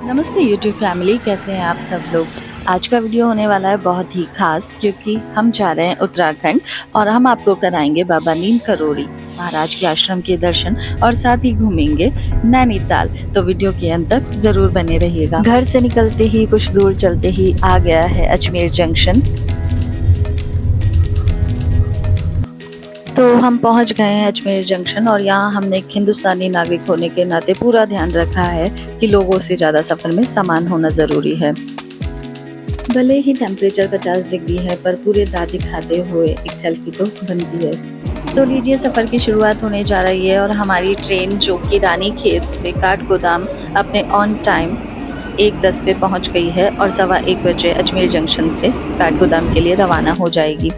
नमस्ते YouTube family, कैसे हैं आप सब लोग। आज का वीडियो होने वाला है बहुत ही खास, क्योंकि हम जा रहे हैं उत्तराखंड और हम आपको कराएंगे बाबा नीम करोड़ी महाराज के आश्रम के दर्शन और साथ ही घूमेंगे नैनीताल। तो वीडियो के अंत तक जरूर बने रहिएगा। घर से निकलते ही कुछ दूर चलते ही आ गया है अजमेर जंक्शन। तो हम पहुंच गए हैं अजमेर जंक्शन और यहाँ हमने एक हिंदुस्तानी नागरिक होने के नाते पूरा ध्यान रखा है कि लोगों से ज़्यादा सफ़र में सामान होना ज़रूरी है। भले ही टेम्परेचर 50 डिग्री है, पर पूरे दांत दिखाते हुए एक सेल्फी तो बनती है। तो लीजिए, सफ़र की शुरुआत होने जा रही है और हमारी ट्रेन जो कि रानीखेत से काठगोदाम अपने ऑन टाइम 1:10 पे पहुँच गई है और 1:15 बजे अजमेर जंक्शन से काठगोदाम के लिए रवाना हो जाएगी।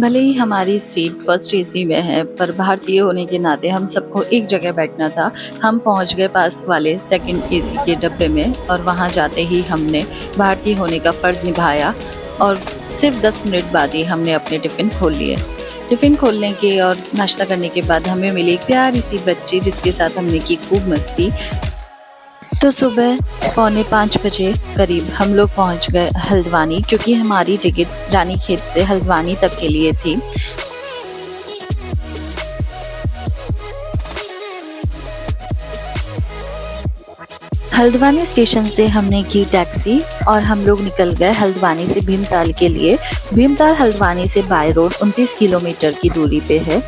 भले ही हमारी सीट फर्स्ट एसी में है, पर भारतीय होने के नाते हम सबको एक जगह बैठना था। हम पहुंच गए पास वाले सेकंड एसी के डब्बे में और वहां जाते ही हमने भारतीय होने का फ़र्ज़ निभाया और सिर्फ 10 मिनट बाद ही हमने अपने टिफ़िन खोल लिए। टिफ़िन खोलने के और नाश्ता करने के बाद हमें मिली एक प्यारी सी बच्ची, जिसके साथ हमने की खूब मस्ती। तो सुबह 4:45 बजे करीब हम लोग पहुंच गए हल्द्वानी, क्योंकि हमारी टिकट रानीखेत से हल्द्वानी तक के लिए थी। हल्द्वानी स्टेशन से हमने की टैक्सी और हम लोग निकल गए हल्द्वानी से भीमताल के लिए। भीमताल हल्द्वानी से बाय रोड 29 किलोमीटर की दूरी पे है।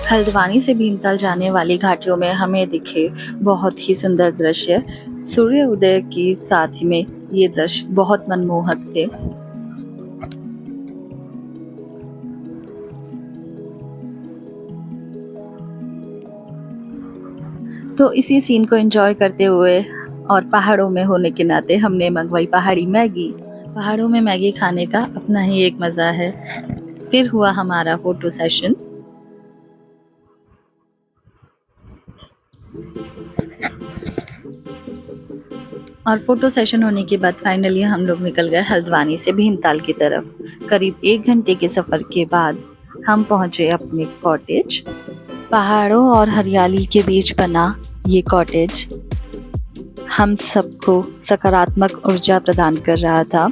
हल्द्वानी से भीमताल जाने वाली घाटियों में हमें दिखे बहुत ही सुंदर दृश्य। सूर्य उदय के साथ ही में ये दृश्य बहुत मनमोहक थे। तो इसी सीन को एंजॉय करते हुए और पहाड़ों में होने के नाते हमने मंगवाई पहाड़ी मैगी। पहाड़ों में मैगी खाने का अपना ही एक मज़ा है। फिर हुआ हमारा फोटो सेशन। और फोटो सेशन होने के बाद फाइनली हम लोग निकल गए हल्द्वानी से भीमताल की तरफ। करीब 1 घंटे के सफ़र के बाद हम पहुँचे अपने कॉटेज। पहाड़ों और हरियाली के बीच बना ये कॉटेज हम सबको सकारात्मक ऊर्जा प्रदान कर रहा था।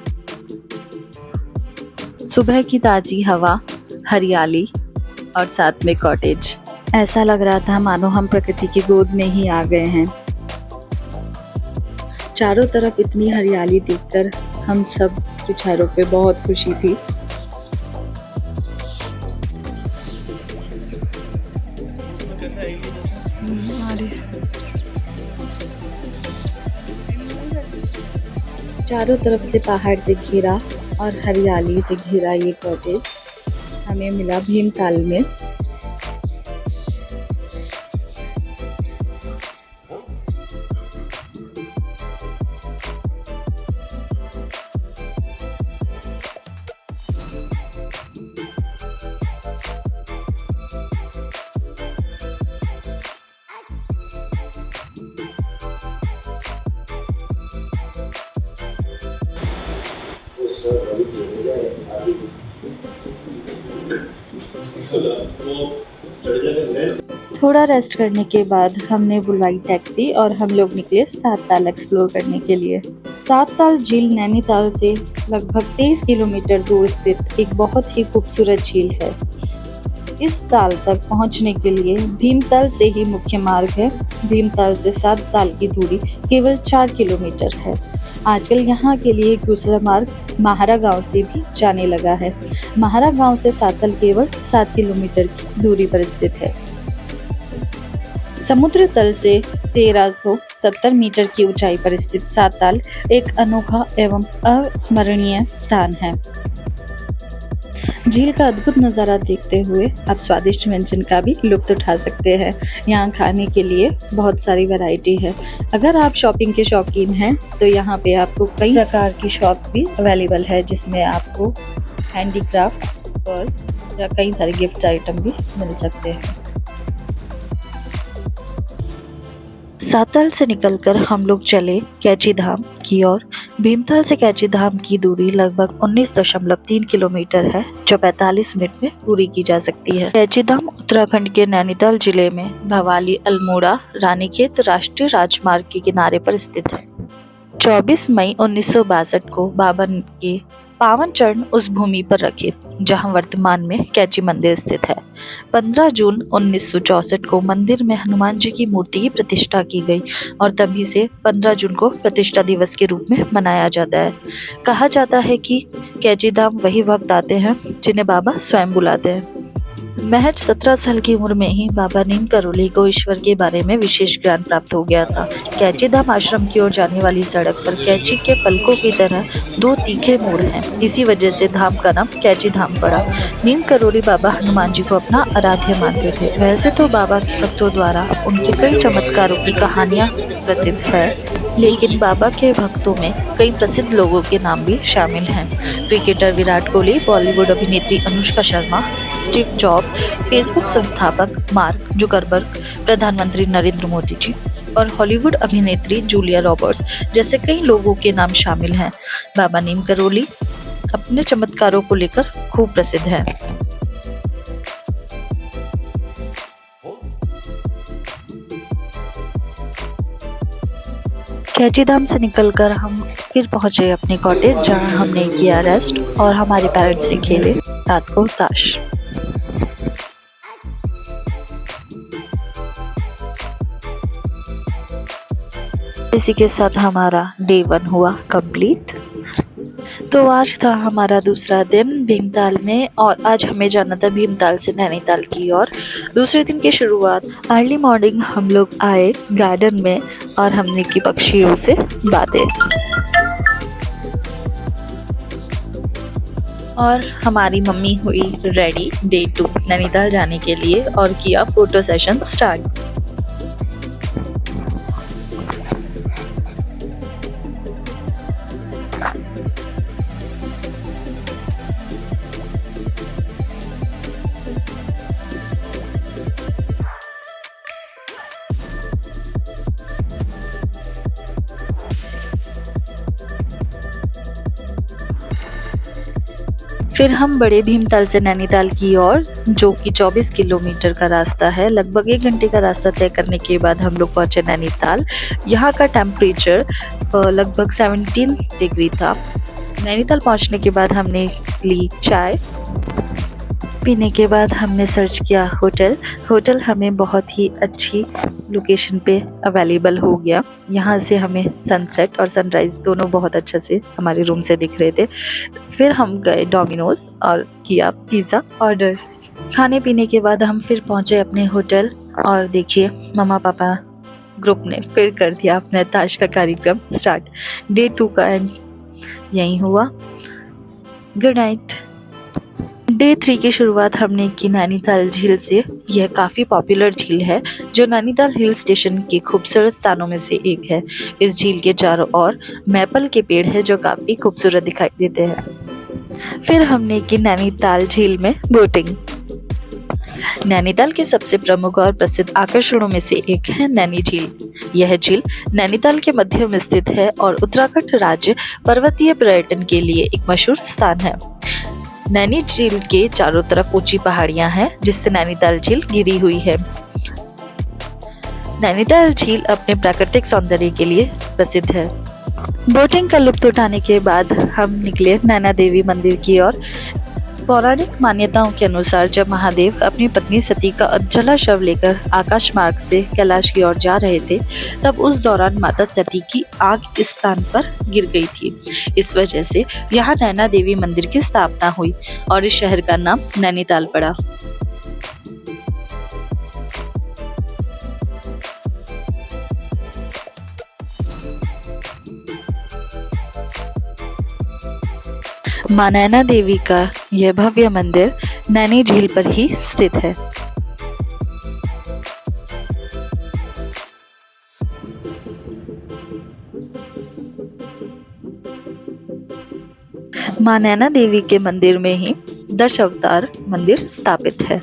सुबह की ताज़ी हवा, हरियाली और साथ में कॉटेज, ऐसा लग रहा था मानो हम प्रकृति की गोद में ही आ गए हैं। चारों तरफ इतनी हरियाली देखकर हम सब के चेहरों पे बहुत खुशी थी। चारों तरफ से पहाड़ से घिरा और हरियाली से घिरा ये कॉटेज हमें मिला भीमताल में। थोड़ा रेस्ट करने के बाद हमने बुलवाई टैक्सी और हम लोग निकले सातताल एक्सप्लोर करने के लिए। सातताल झील नैनीताल से लगभग 23 किलोमीटर दूर स्थित एक बहुत ही खूबसूरत झील है। इस ताल तक पहुंचने के लिए भीमताल से ही मुख्य मार्ग है। भीमताल से सातताल की दूरी केवल 4 किलोमीटर है। आजकल यहाँ के लिए एक दूसरा मार्ग माहरा गांव से भी जाने लगा है। माहरा गांव से सातताल केवल 7 किलोमीटर की दूरी पर स्थित है। समुद्र तल से 1370 मीटर की ऊंचाई पर स्थित साताल एक अनोखा एवं अविस्मरणीय स्थान है। झील का अद्भुत नज़ारा देखते हुए आप स्वादिष्ट व्यंजन का भी लुत्फ उठा सकते हैं। यहाँ खाने के लिए बहुत सारी वैरायटी है। अगर आप शॉपिंग के शौकीन हैं तो यहाँ पे आपको कई प्रकार की शॉप्स भी अवेलेबल है, जिसमें आपको हैंडीक्राफ्ट, पर्स या कई सारे गिफ्ट आइटम भी मिल सकते हैं। साताल से निकलकर हम लोग चले कैची धाम की ओर। भीमताल से कैची धाम की दूरी लगभग 19.3 किलोमीटर है, जो 45 मिनट में पूरी की जा सकती है। कैची धाम उत्तराखंड के नैनीताल जिले में भवाली अल्मोड़ा रानीखेत राष्ट्रीय राजमार्ग के किनारे पर स्थित है। 24 मई 1962 को बाबा के पावन चरण उस भूमि पर रखे जहां वर्तमान में कैची मंदिर स्थित है। 15 जून 1964 को मंदिर में हनुमान जी की मूर्ति की प्रतिष्ठा की गई और तभी से 15 जून को प्रतिष्ठा दिवस के रूप में मनाया जाता है। कहा जाता है कि कैची धाम वही भक्त आते हैं जिन्हें बाबा स्वयं बुलाते हैं। महज 17 साल की उम्र में ही बाबा नीम करोली को ईश्वर के बारे में विशेष ज्ञान प्राप्त हो गया था। कैची धाम आश्रम की ओर जाने वाली सड़क पर कैची के पलकों की तरह 2 तीखे मोड़ हैं। इसी वजह से धाम का नाम कैची धाम पड़ा। नीम करोली बाबा हनुमान जी को अपना आराध्य मानते थे। वैसे तो बाबा के भक्तों द्वारा उनके कई चमत्कारों की कहानियां प्रसिद्ध है, लेकिन बाबा के भक्तों में कई प्रसिद्ध लोगों के नाम भी शामिल हैं। क्रिकेटर विराट कोहली, बॉलीवुड अभिनेत्री Anushka Sharma, Steve jobs, Facebook संस्थापक मार्क जुकरबर्ग, प्रधानमंत्री नरेंद्र मोदी जी और हॉलीवुड अभिनेत्री जूलिया रॉबर्ट्स जैसे कई लोगों के नाम शामिल हैं। बाबा नीम करोली अपने चमत्कारों को लेकर खूब प्रसिद्ध है। कैची धाम से निकलकर हम फिर पहुंचे अपने कॉटेज, जहां हमने किया रेस्ट और हमारे पेरेंट्स से खेले रात को ताश। इसी के साथ हमारा डे 1 हुआ कंप्लीट। तो आज था हमारा दूसरा दिन भीमताल में और आज हमें जाना था भीमताल से नैनीताल की ओर। दूसरे दिन की शुरुआत अर्ली मॉर्निंग हम लोग आए गार्डन में और हमने की पक्षियों से बातें। और हमारी मम्मी हुई रेडी डे 2 नैनीताल जाने के लिए और किया फोटो सेशन स्टार्ट। फिर हम बड़े भीमताल से नैनीताल की ओर, जो कि 24 किलोमीटर का रास्ता है। लगभग 1 घंटे का रास्ता तय करने के बाद हम लोग पहुंचे नैनीताल। यहाँ का टेम्परेचर लगभग 17 डिग्री था। नैनीताल पहुंचने के बाद हमने ली चाय। पीने के बाद हमने सर्च किया होटल हमें बहुत ही अच्छी लोकेशन पे अवेलेबल हो गया। यहाँ से हमें सनसेट और सनराइज़ दोनों बहुत अच्छे से हमारे रूम से दिख रहे थे। फिर हम गए डोमिनोज और किया पिज़्ज़ा ऑर्डर। खाने पीने के बाद हम फिर पहुँचे अपने होटल और देखिए मम्मा पापा ग्रुप ने फिर कर दिया अपना ताश का कार्यक्रम स्टार्ट। डे 2 का एंड यही हुआ। Good night. डे 3 की शुरुआत हमने की नैनीताल झील से। यह काफ़ी पॉपुलर झील है जो नैनीताल हिल स्टेशन के खूबसूरत स्थानों में से एक है। इस झील के चारों ओर मैपल के पेड़ है जो काफ़ी खूबसूरत दिखाई देते हैं। फिर हमने की नैनीताल झील में बोटिंग। नैनीताल के सबसे प्रमुख और प्रसिद्ध आकर्षणों में से एक है नैनी झील। यह झील नैनीताल के मध्य में स्थित है और उत्तराखंड राज्य पर्वतीय पर्यटन के लिए एक मशहूर स्थान है। नैनी झील के चारों तरफ ऊंची पहाड़ियां हैं जिससे नैनीताल झील घिरी हुई है। नैनीताल झील अपने प्राकृतिक सौंदर्य के लिए प्रसिद्ध है। बोटिंग का लुत्फ उठाने के बाद हम निकले नैना देवी मंदिर की ओर। पौराणिक मान्यताओं के अनुसार जब महादेव अपनी पत्नी सती का अधजला शव लेकर आकाश मार्ग से कैलाश की ओर जा रहे थे, तब उस दौरान माता सती की आंख इस स्थान पर गिर गई थी। इस वजह से यहाँ नैना देवी मंदिर की स्थापना हुई और इस शहर का नाम नैनीताल पड़ा। मां नैना देवी का यह भव्य मंदिर नैनी झील पर ही स्थित है। मां नैना देवी के मंदिर में ही दशावतार मंदिर स्थापित है।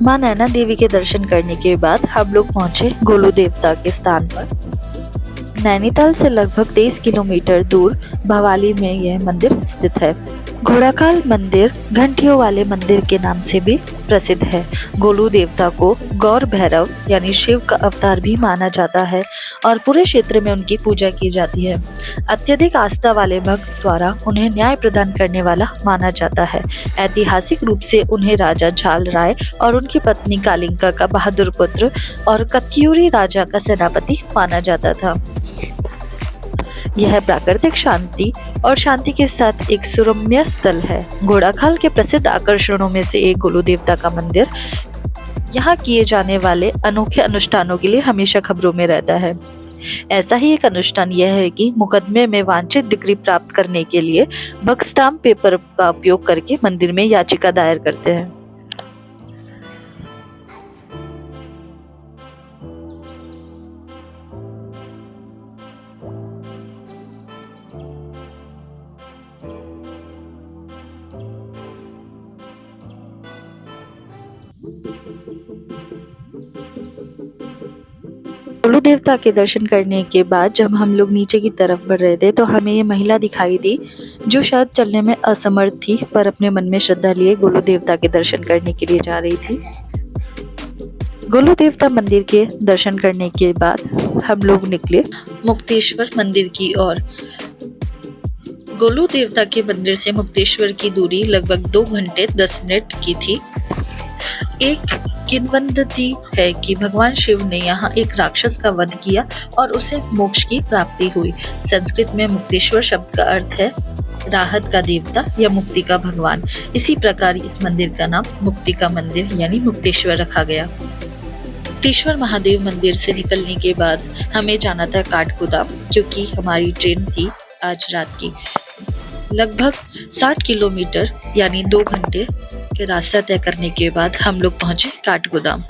मां नैना देवी के दर्शन करने के बाद हम लोग पहुंचे गोलू देवता के स्थान पर। नैनीताल से लगभग 23 किलोमीटर दूर भवाली में यह मंदिर स्थित है। घोड़ाखाल मंदिर घंटियों वाले मंदिर के नाम से भी प्रसिद्ध है। गोलू देवता को गौर भैरव यानी शिव का अवतार भी माना जाता है और पूरे क्षेत्र में उनकी पूजा की जाती है। अत्यधिक आस्था वाले भक्त द्वारा उन्हें न्याय प्रदान करने वाला माना जाता है। ऐतिहासिक रूप से उन्हें राजा झाल राय और उनकी पत्नी कालिंका का बहादुर पुत्र और कत्यूरी राजा का सेनापति माना जाता था। यह प्राकृतिक शांति और शांति के साथ एक सुरम्य स्थल है। घोड़ाखाल के प्रसिद्ध आकर्षणों में से एक गोलू देवता का मंदिर यहाँ किए जाने वाले अनोखे अनुष्ठानों के लिए हमेशा खबरों में रहता है। ऐसा ही एक अनुष्ठान यह है कि मुकदमे में वांछित डिग्री प्राप्त करने के लिए भक्त स्टाम्प पेपर का उपयोग करके मंदिर में याचिका दायर करते हैं। गोलू देवता के दर्शन करने के बाद जब हम लोग नीचे की तरफ बढ़ रहे थे तो हमें ये महिला दिखाई दी जो शायद चलने में असमर्थ थी, पर अपने मन में श्रद्धा लिए गोलू देवता के दर्शन करने के लिए जा रही थी। गोलू देवता मंदिर के दर्शन करने के बाद हम लोग निकले मुक्तेश्वर मंदिर की ओर। गोलू देवता के मंदिर से मुक्तेश्वर की दूरी लगभग 2 घंटे 10 मिनट की थी। एक किंवदंती है कि भगवान शिव ने यहाँ एक राक्षस का वध किया और उसे मोक्ष की प्राप्ति हुई। संस्कृत में मुक्तेश्वर शब्द का अर्थ है राहत का देवता या मुक्ति का भगवान। इसी प्रकार इस मंदिर का नाम मुक्ति का मंदिर यानी मुक्तेश्वर रखा गया। मुक्तेश्वर महादेव मंदिर से निकलने के बाद हमें जाना था काठगोदाम, क्योंकि हमारी ट्रेन थी आज रात की। लगभग 60 किलोमीटर यानी 2 घंटे के रास्ता तय करने के बाद हम लोग पहुंचे काठगोदाम।